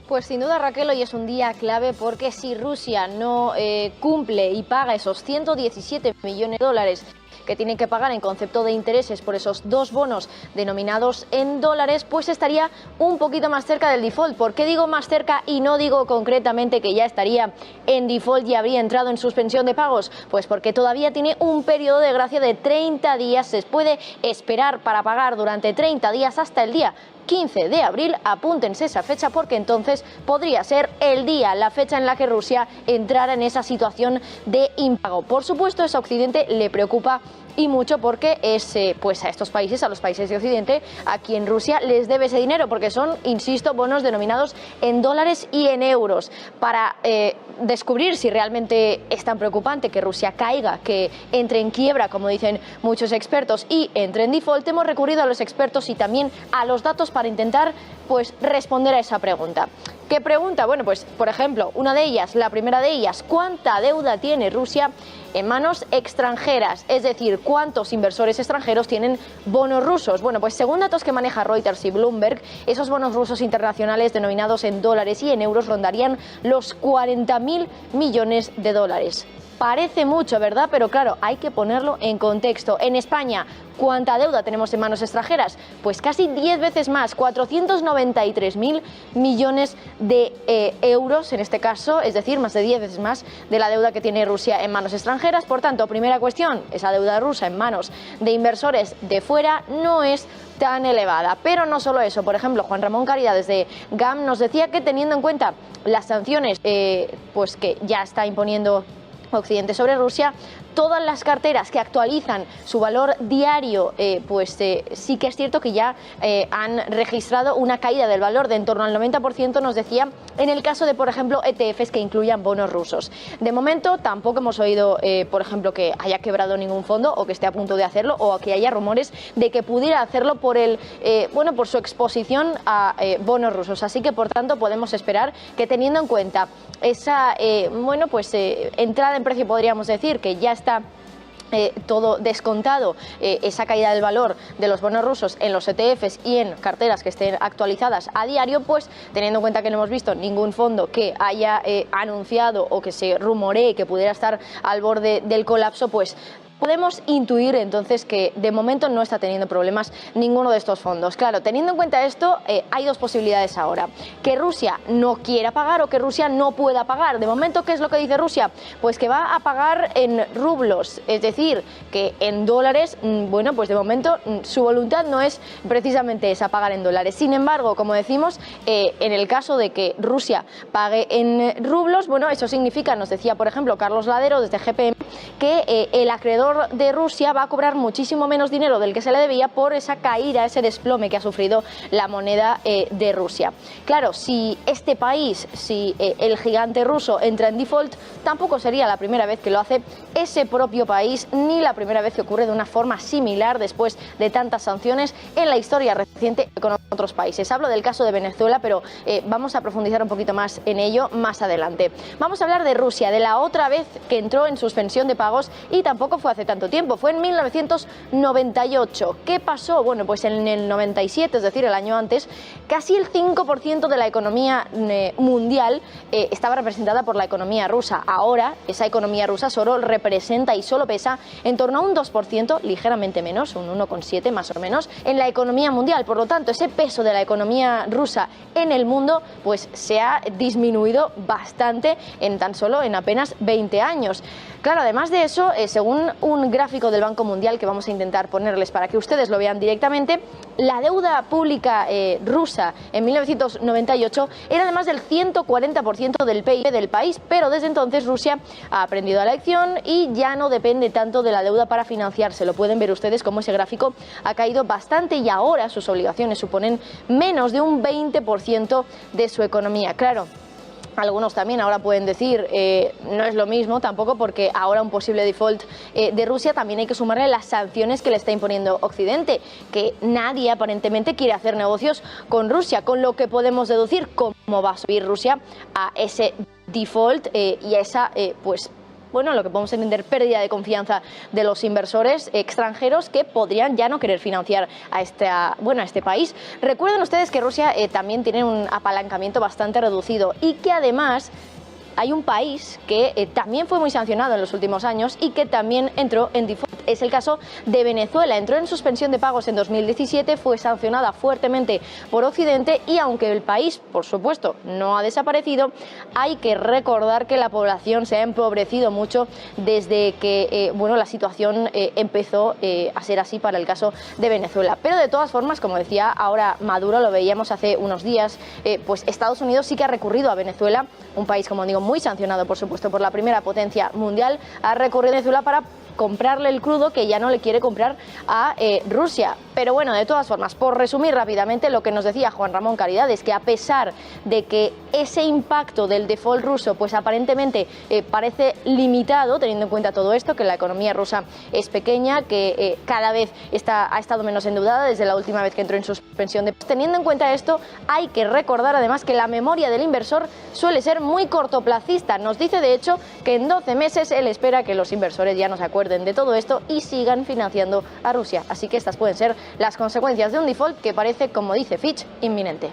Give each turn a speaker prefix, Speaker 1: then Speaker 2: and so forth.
Speaker 1: Pues sin duda, Raquel, hoy es un día clave porque si Rusia no cumple y paga esos 117 millones de dólares que tiene que pagar en concepto de intereses por esos dos bonos denominados en dólares, pues estaría un poquito más cerca del default. ¿Por qué digo más cerca y no digo concretamente que ya estaría en default y habría entrado en suspensión de pagos? Pues porque todavía tiene un periodo de gracia de 30 días, se puede esperar para pagar durante 30 días hasta el día 15 de abril, apúntense esa fecha porque entonces podría ser el día, la fecha en la que Rusia entrara en esa situación de impago. Por supuesto, eso a Occidente le preocupa y mucho porque es pues a estos países, a los países de Occidente, a quien Rusia les debe ese dinero, porque son, insisto, bonos denominados en dólares y en euros. Para descubrir si realmente es tan preocupante que Rusia caiga, que entre en quiebra, como dicen muchos expertos, y entre en default, hemos recurrido a los expertos y también a los datos para intentar pues responder a esa pregunta. ¿Qué pregunta? Bueno, pues por ejemplo, una de ellas, la primera de ellas, ¿cuánta deuda tiene Rusia en manos extranjeras? Es decir, ¿cuántos inversores extranjeros tienen bonos rusos? Bueno, pues según datos que maneja Reuters y Bloomberg, esos bonos rusos internacionales denominados en dólares y en euros rondarían los 40.000 millones de dólares. Parece mucho, ¿verdad? Pero claro, hay que ponerlo en contexto. En España, ¿cuánta deuda tenemos en manos extranjeras? Pues casi 10 veces más, 493.000 millones de euros en este caso, es decir, más de 10 veces más de la deuda que tiene Rusia en manos extranjeras. Por tanto, primera cuestión, esa deuda rusa en manos de inversores de fuera no es tan elevada. Pero no solo eso, por ejemplo, Juan Ramón Caridad desde GAM nos decía que teniendo en cuenta las sanciones pues que ya está imponiendo Occidente sobre Rusia, todas las carteras que actualizan su valor diario, sí que es cierto que ya han registrado una caída del valor de en torno al 90%, nos decía, en el caso de, por ejemplo, ETFs que incluyan bonos rusos. De momento tampoco hemos oído, por ejemplo, que haya quebrado ningún fondo o que esté a punto de hacerlo o que haya rumores de que pudiera hacerlo por por su exposición a bonos rusos. Así que, por tanto, podemos esperar que teniendo en cuenta esa entrada en precio, podríamos decir que ya está todo descontado, esa caída del valor de los bonos rusos en los ETFs y en carteras que estén actualizadas a diario, pues teniendo en cuenta que no hemos visto ningún fondo que haya anunciado o que se rumoree que pudiera estar al borde del colapso, pues podemos intuir entonces que de momento no está teniendo problemas ninguno de estos fondos. Claro, teniendo en cuenta esto, hay dos posibilidades ahora. Que Rusia no quiera pagar o que Rusia no pueda pagar. De momento, ¿qué es lo que dice Rusia? Pues que va a pagar en rublos, es decir, que en dólares, pues de momento su voluntad no es precisamente esa, pagar en dólares. Sin embargo, como decimos, en el caso de que Rusia pague en rublos, eso significa, nos decía por ejemplo Carlos Ladero desde GPM, que el acreedor de Rusia va a cobrar muchísimo menos dinero del que se le debía por esa caída, ese desplome que ha sufrido la moneda de Rusia. Claro, si este país, si el gigante ruso entra en default, tampoco sería la primera vez que lo hace ese propio país, ni la primera vez que ocurre de una forma similar después de tantas sanciones en la historia reciente con otros países. Hablo del caso de Venezuela, pero vamos a profundizar un poquito más en ello más adelante. Vamos a hablar de Rusia, de la otra vez que entró en suspensión de pagos y tampoco fue hace tanto tiempo, fue en 1998. ¿Qué pasó? Bueno, pues en el 97, es decir, el año antes, casi el 5% de la economía mundial estaba representada por la economía rusa. Ahora, esa economía rusa solo representa y solo pesa en torno a un 2%, ligeramente menos, un 1,7 más o menos, en la economía mundial. Por lo tanto, ese peso de la economía rusa en el mundo, pues se ha disminuido bastante en apenas 20 años. Claro, además de eso, según un gráfico del Banco Mundial que vamos a intentar ponerles para que ustedes lo vean directamente, la deuda pública rusa en 1998 era además del 140% del PIB del país, pero desde entonces Rusia ha aprendido la lección y ya no depende tanto de la deuda para financiarse. Lo pueden ver ustedes como ese gráfico ha caído bastante y ahora sus obligaciones suponen menos de un 20% de su economía. Claro, algunos también ahora pueden decir no es lo mismo tampoco, porque ahora un posible default de Rusia también hay que sumarle las sanciones que le está imponiendo Occidente, que nadie aparentemente quiere hacer negocios con Rusia, con lo que podemos deducir cómo va a subir Rusia a ese default y a esa bueno, lo que podemos entender pérdida de confianza de los inversores extranjeros que podrían ya no querer financiar a este país. Recuerden ustedes que Rusia también tiene un apalancamiento bastante reducido y que además hay un país que también fue muy sancionado en los últimos años y que también entró en default. Es el caso de Venezuela. Entró en suspensión de pagos en 2017, fue sancionada fuertemente por Occidente y aunque el país, por supuesto, no ha desaparecido, hay que recordar que la población se ha empobrecido mucho desde que la situación empezó a ser así para el caso de Venezuela. Pero de todas formas, como decía ahora Maduro, lo veíamos hace unos días, pues Estados Unidos sí que ha recurrido a Venezuela, un país, como digo, muy sancionado, por supuesto, por la primera potencia mundial, ha recurrido a Venezuela para comprarle el crudo que ya no le quiere comprar a Rusia. Pero bueno, de todas formas, por resumir rápidamente lo que nos decía Juan Ramón Caridad, es que a pesar de que ese impacto del default ruso pues aparentemente parece limitado, teniendo en cuenta todo esto, que la economía rusa es pequeña, que cada vez ha estado menos endeudada desde la última vez que entró en suspensión teniendo en cuenta esto, hay que recordar además que la memoria del inversor suele ser muy cortoplacista. Nos dice de hecho que en 12 meses él espera que los inversores ya no se acuerden de todo esto y sigan financiando a Rusia. Así que estas pueden ser las consecuencias de un default que parece, como dice Fitch, inminente.